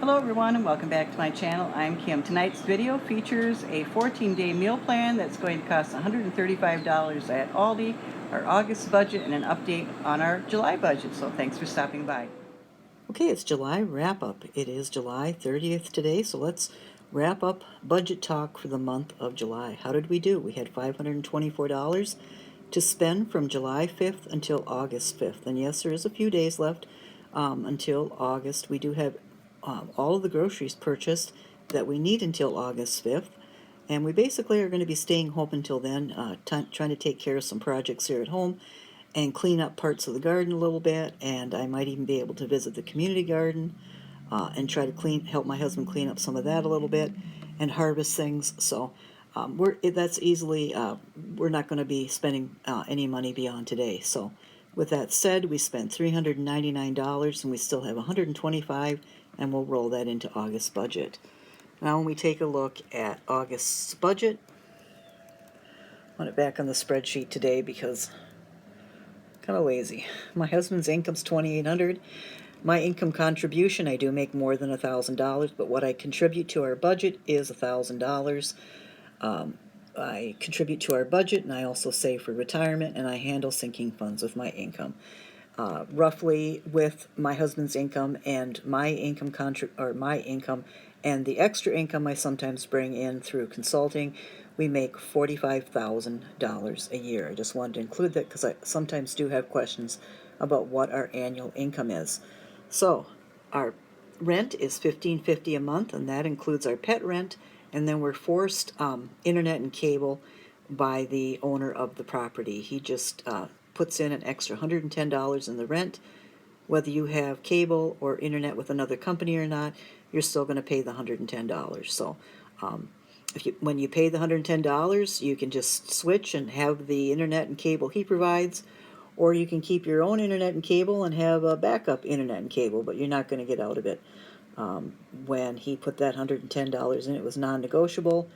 Hello everyone and welcome back to my channel. I'm Kim. Tonight's video features a 14-day meal plan that's going to cost $135 at Aldi, our August budget, and an update on our July budget. So thanks for stopping by. Okay, it's July wrap-up. It is July 30th today, so let's wrap up budget talk for the month of July. How did we do? We had $524 to spend from July 5th until August 5th. And yes, there is a few days left until August. We do have all of the groceries purchased that we need until August 5th. And we basically are going to be staying home until then, trying to take care of some projects here at home and clean up parts of the garden a little bit. And I might even be able to visit the community garden and try to help my husband clean up some of that a little bit and harvest things. So that's easily, we're not going to be spending any money beyond today. So with that said, we spent $399 and we still have $125, and we'll roll that into August budget. Now when we take a look at August's budget, I want it back on the spreadsheet today because I'm kind of lazy. My husband's income's $2,800. My income contribution, I do make more than $1,000, but what I contribute to our budget is $1,000. I contribute to our budget, and I also save for retirement, and I handle sinking funds with my income. Roughly, with my husband's income and my income and the extra income I sometimes bring in through consulting, we make $45,000 a year. I just wanted to include that because I sometimes do have questions about what our annual income is. So our rent is $1,550 a month, and that includes our pet rent, and then we're forced internet and cable by the owner of the property. He just puts in an extra $110 in the rent. Whether you have cable or internet with another company or not, you're still going to pay the $110. So when you pay the $110, you can just switch and have the internet and cable he provides, or you can keep your own internet and cable and have a backup internet and cable, but you're not going to get out of it. When he put that $110 in, it was non-negotiable.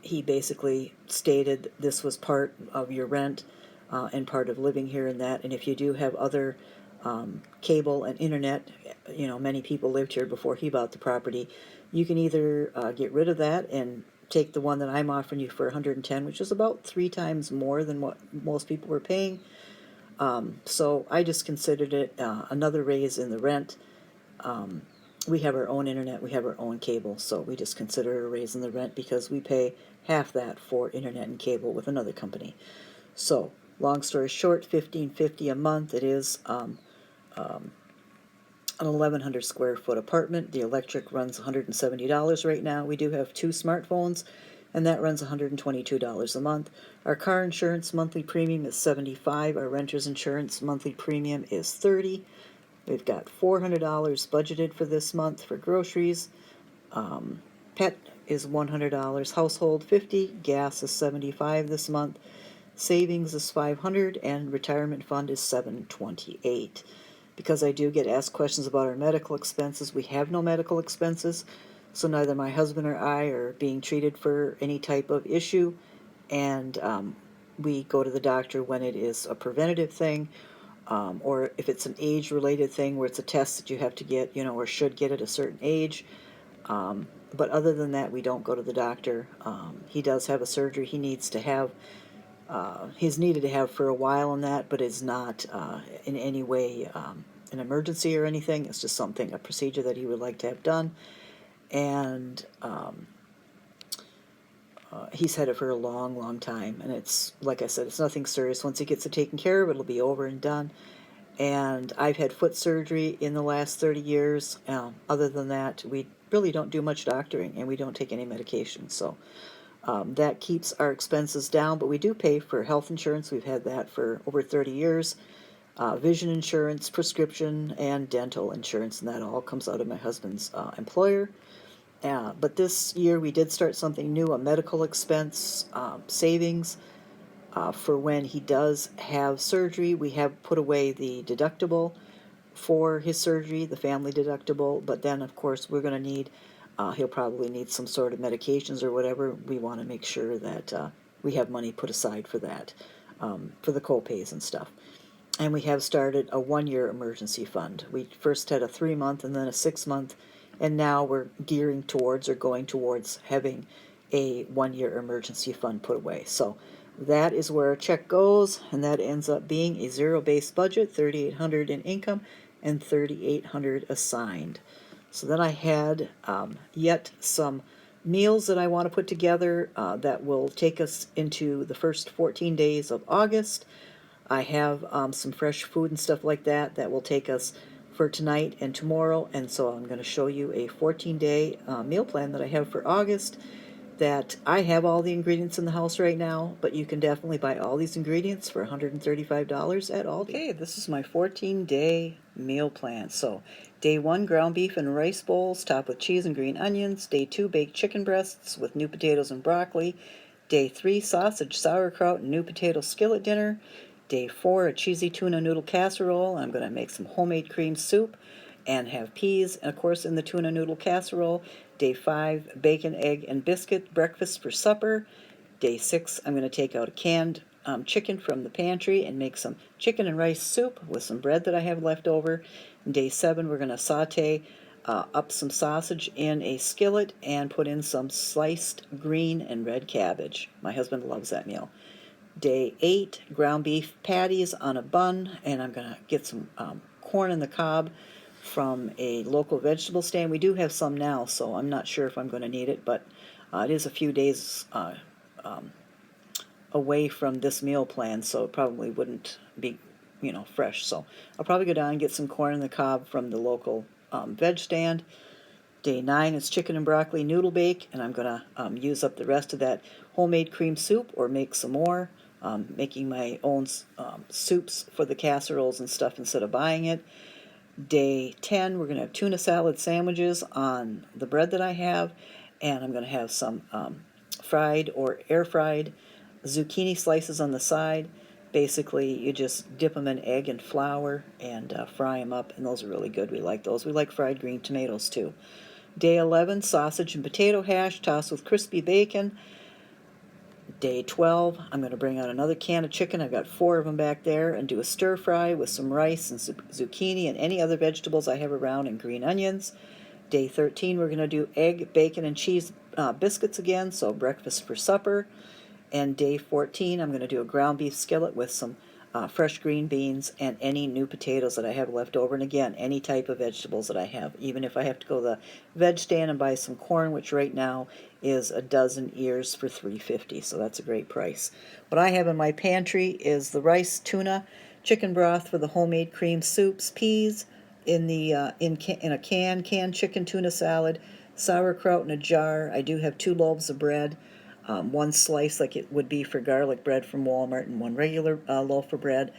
He basically stated this was part of your rent and part of living here and that. And if you do have other cable and internet, many people lived here before he bought the property, you can either get rid of that and take the one that I'm offering you for $110, which is about 3 times more than what most people were paying. So I just considered it another raise in the rent. We have our own internet, we have our own cable, so we just consider it a raise in the rent because we pay half that for internet and cable with another company. So, long story short, $1,550 a month. It is an 1,100 square foot apartment. The electric runs $170 right now. We do have 2 smartphones, and that runs $122 a month. Our car insurance monthly premium is $75. Our renter's insurance monthly premium is $30. We've got $400 budgeted for this month for groceries. Pet is $100, household $50, gas is $75 this month, savings is $500, and retirement fund is $728. Because I do get asked questions about our medical expenses, we have no medical expenses, so neither my husband or I are being treated for any type of issue, and we go to the doctor when it is a preventative thing. Or if it's an age-related thing where it's a test that you have to get, or should get at a certain age. But other than that, we don't go to the doctor. He does have a surgery he needs to have. He's needed to have for a while on that, but it's not in any way an emergency or anything. It's just a procedure that he would like to have done. And he's had it for a long, long time, and it's, like I said, it's nothing serious. Once he gets it taken care of, it'll be over and done. And I've had foot surgery in the last 30 years. Other than that, we really don't do much doctoring, and we don't take any medication. So that keeps our expenses down, but we do pay for health insurance. We've had that for over 30 years. Vision insurance, prescription, and dental insurance, and that all comes out of my husband's employer. But this year we did start something new, a medical expense savings for when he does have surgery. We have put away the deductible for his surgery, the family deductible, but then of course we're going to need, he'll probably need some sort of medications or whatever. We want to make sure that we have money put aside for that, for the co-pays and stuff. And we have started a 1-year emergency fund. We first had a 3-month and then a 6-month, and now we're gearing towards or going towards having a 1-year emergency fund put away. So that is where a check goes, and that ends up being a zero-based budget, $3,800 in income and $3,800 assigned. So then I had yet some meals that I want to put together that will take us into the first 14 days of August. I have some fresh food and stuff like that that will take us for tonight and tomorrow, and so I'm going to show you a 14-day meal plan that I have for August. That I have all the ingredients in the house right now, but you can definitely buy all these ingredients for $135 at Aldi. Okay, this is my 14-day meal plan. So, day 1, ground beef and rice bowls topped with cheese and green onions. Day 2, baked chicken breasts with new potatoes and broccoli. Day 3, sausage, sauerkraut, and new potato skillet dinner. Day 4, a cheesy tuna noodle casserole. I'm going to make some homemade cream soup and have peas, and of course, in the tuna noodle casserole. Day 5, bacon, egg, and biscuit breakfast for supper. Day 6, I'm going to take out a canned chicken from the pantry and make some chicken and rice soup with some bread that I have left over. And day 7, we're going to saute up some sausage in a skillet and put in some sliced green and red cabbage. My husband loves that meal. Day 8, ground beef patties on a bun, and I'm going to get some corn on the cob from a local vegetable stand. We do have some now, so I'm not sure if I'm going to need it, but it is a few days away from this meal plan, so it probably wouldn't be, fresh. So I'll probably go down and get some corn on the cob from the local veg stand. Day 9 is chicken and broccoli noodle bake, and I'm going to use up the rest of that homemade cream soup or make some more, making my own soups for the casseroles and stuff instead of buying it. Day 10, we're going to have tuna salad sandwiches on the bread that I have, and I'm going to have some fried or air-fried zucchini slices on the side. Basically, you just dip them in egg and flour and fry them up, and those are really good. We like those. We like fried green tomatoes, too. Day 11, sausage and potato hash tossed with crispy bacon. Day 12, I'm going to bring out another can of chicken. I've got 4 of them back there, and do a stir fry with some rice and zucchini and any other vegetables I have around and green onions. Day 13, we're going to do egg, bacon, and cheese biscuits again, so breakfast for supper. And day 14, I'm going to do a ground beef skillet with some fresh green beans and any new potatoes that I have left over. And again, any type of vegetables that I have, even if I have to go to the veg stand and buy some corn, which right now is a dozen ears for $3.50, so that's a great price. What I have in my pantry is the rice, tuna, chicken broth for the homemade cream soups, peas in the in a canned chicken tuna salad, sauerkraut in a jar. I do have 2 loaves of bread. 1 slice like it would be for garlic bread from Walmart, and 1 regular loaf of bread.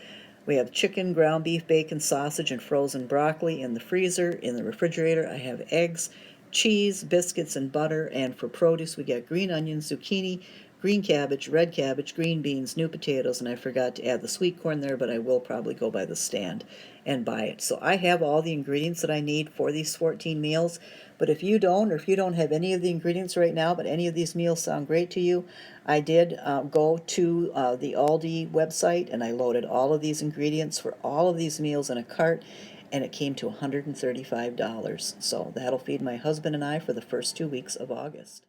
We have chicken, ground beef, bacon, sausage, and frozen broccoli in the freezer. In the refrigerator, I have eggs, cheese, biscuits, and butter. And for produce, we got green onions, zucchini, green cabbage, red cabbage, green beans, new potatoes, and I forgot to add the sweet corn there, but I will probably go by the stand and buy it. So I have all the ingredients that I need for these 14 meals. But if you don't, or if you don't have any of the ingredients right now, but any of these meals sound great to you, I did go to the Aldi website, and I loaded all of these ingredients for all of these meals in a cart, and it came to $135. So that'll feed my husband and I for the first 2 weeks of August.